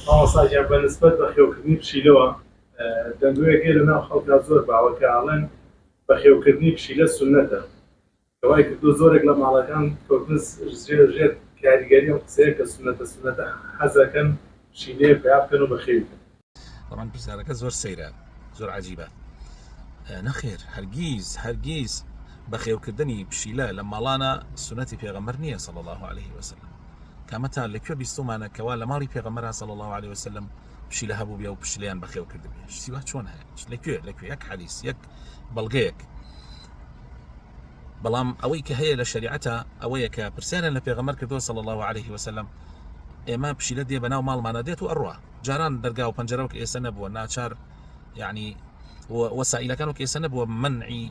مامۆستاجیان بەنسبەت بە خێوکردنی پشیلەوە دەنگوەیەکێ لەناو خەڵکا زۆر باوەکە ئاڵێن بە خێوکردنی پشیلە سونەتە کەوای کردو زۆرێک لە ماڵەکان کەوتن ژێر کاریگەری ئەم قسەیە کە سونەتە حەزەکەن پشیلەیە پیا بکەن و بەخێوکەن. طبعا پرسیارەکە زۆر سەیرە، زۆر عەجیبە. نەخێر، هەرگیز بەخێوکردنی پشیلە لە ماڵانە سونەتی پێغەمبەر نییە صلی الله عليه وسلم. کامەتا لەکوێ بیستومانە کەوا لە ماڵی پێغەمبەر صلی الله عليه وسلم پشیلە هەبوو بێ و پشیلەیان بەخێوکرد بێ؟ شتیوا چۆن هەیە؟ لەکوێ یەک حەدیث، یەک بەڵگەیەک. بەڵام ئەوەی کە هەیە لە شریعەتە ئەوەیە کە پرسیارن لە پێغەمبەر کردووە صلی الله عليه وسلم، ئێمە پشیلە دێ بەناو ماڵمانە دێت و ئەڕوا جاران دەرگا و پەنجەرە کە ئێستا نەبووە ناچار، یعنی وەسائلەکان کە ئێستا نەبووە منعی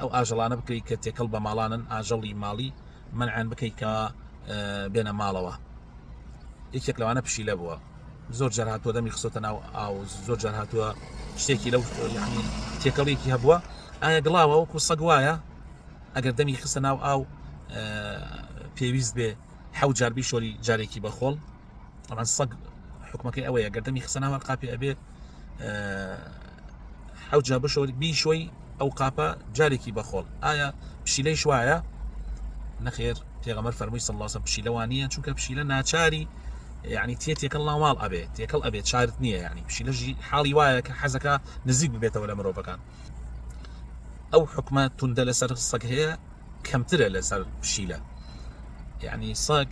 ئەو ئاژەڵانە بکەیت کە تێکەڵ بە ماڵانن، ئاژەڵی ماڵی منعیان بکەیت کە بێنە ماڵەوە. یەکێک لەوانە پشیلە بووە، زۆر جار هاتووە دەمی خستۆتە ناو ئاو، زۆر جار هاتووە شتێکی لەو یعنی تێکەڵێکی هەبووە. ئایا گڵاوە وەکو سەگ وایە ئەگەر دەمی خستە ناو ئاو پێویست بێ حەوت جار بیشۆری جارێکی بەخۆڵ؟ طبعا سەگ حکمەکەی ئەوەیە ئەگەر دەمی خستە ناو قاپی ئەبێ حەوت جار بشۆری بیشۆی ئەو قاپە جارێکی بەخۆڵ. ئایا پشیلەیش وایە؟ نەخێر، پێغەمبەر فەرمووی صلی الله علیه وسلم پشیلە وانیە، چونکە پشیلە ناچاری یعنی تێکەڵ ناو ماڵ ئەبێت، تێکەڵ ئەبێت، چارت نییە. یعنی پشیلەژی حاڵی وایە کە حەزەکە نزیک ببێتەوە لە مرۆڤەکان. ئەو حکمە توندە لەسەر سەگ هەیە، کەمترە لەسەر پشیلە. یعنی سەگ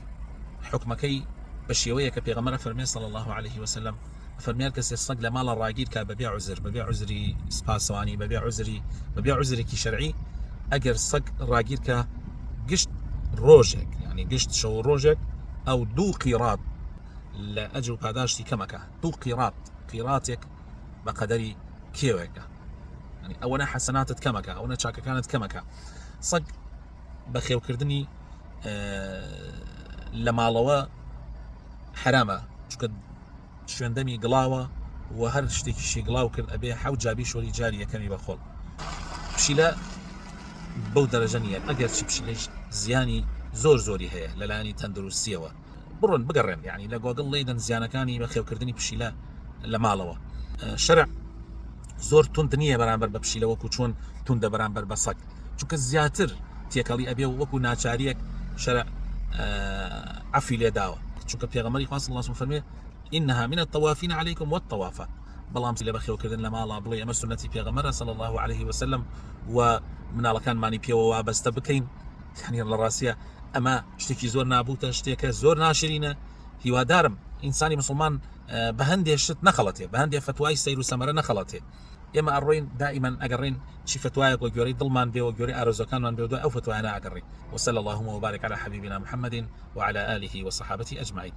حکمەکەی بە شێوەیە کە پێغەمبەر فەرمێ صلی الله عليه وسلم، فەرمیار کەسێ سەگ لە ماڵە ڕاگیر کا بەبێ عوزر، بەبێ عوزری سپاسەوانی، بەبێ عوزرێکی شەرعی، ئەگەر سەگ ڕاگیر کە گشت ڕۆژێک، یعنی گشت شەو ڕۆژێک، ئەو 2 قیرات لە ئەجر و پاداشتی کەمەکە. 2 قیراتێک بە قەدەری کێوێکە، يعني ئەوەنە حەسەناتت کەمەکە، ئەوەنە چاکەکانت کەمەکە. سەگ بە خێوکردنی لە ماڵەوە حرامە، چونکە شوێندەمی گڵاوە و هەر شتێکیشی گڵاو کرد ئەبێ حەوت جابی شۆری جاری یەکەمی بەخۆڵ. پشیلە بەو دەرەجە نییە، ئەگەرچی پشیلەش زیانی زۆری هەیە لەلایەنی تەندروستیەوە. بڕۆن بگەڕێن، یعنی لە گۆگڵ لێدەن زیانەکانی بە خێوکردنی پشیلە لە ماڵەوە. شەرع زۆر توند نییە بەرامبەر بە پشیلە وەکو چۆن توندە بەرامبەر بە سەگ، چونکە زیاتر تێکەڵی ئەبێ و وەکو ناچاریەک شەرع عەفی لێداوە، چونکە پێغەمبەری خوا صلی الله علیه وسلم فەرمێ إنها من الطوافين عليكم والطوافة. بەڵام لە بەخێوکردن لە ماڵە بڵێ ئەمە سنەتی پێغەمبەرە صلی الله عليه وسلم و مناڵەکانمانی پێوە وابەستە بکەین، یعنی لە ڕاستیە ئەمە شتێکی زۆر نابوتە، شتێکە زۆر ناشرینە. هیوادارم ئینسانی مسلمان بە هەندێک شت نەخەڵەتێ، بە هەندێک فتوای سەیر و سەمەرە نەخەڵەتێ. ئێمە ئەڕۆین دائما ئەگەڕین چی فتوایەک وە گوێرەی دڵمان بێ و گوێرەی ئارۆزەکانمان بێ و دوای ئەو فتوایانە ئەگەڕین. وصلى اللهم وبارك على حبيبنا محمد وعلى آله وصحابته أجمعين.